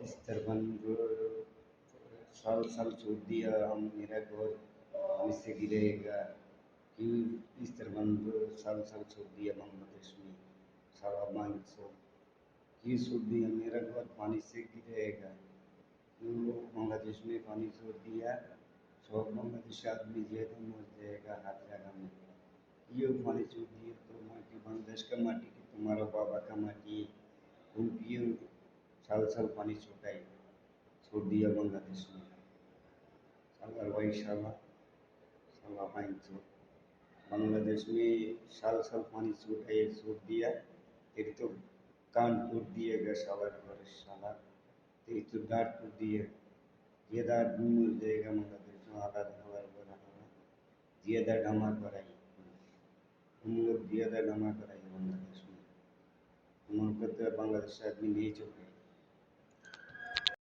इस तरबंद साल साल छोड़ दिया हम मेरा घर पानी से गिरेगा। क्यों इस तरबंद साल साल छोड़ दिया बांग्लादेश में सारा मानसो क्यों छोड़ दिया मेरा घर पानी से गिरेगा। क्यों बांग्लादेश में पानी छोड़ दिया सब बांग्लादेश आदमी ज्यादा मर जाएगा हर जगह में। क्यों पानी छोड़ दिया तो माटी बांग्लादेश का माटी की तुम्हारा बाबा का माटी तुम क्यों साल साल पानी छोड़ दिया बांग्लादेश में। साला वही साला साला पानी बांग्लादेश में साल साल पानी छोड़ दिया तेरी तो कान टूट दिएगा साला घर साला तेरी तो दांत टूट दिए ये दांत मर जाएगा बांग्लादेश में आधा हवा बना ज्यादा ड्रामा कराई हम लोग ज्यादा ड्रामा कराई बांग्लादेश में हम लोग तो बांग्लादेश आदमी नहीं चुके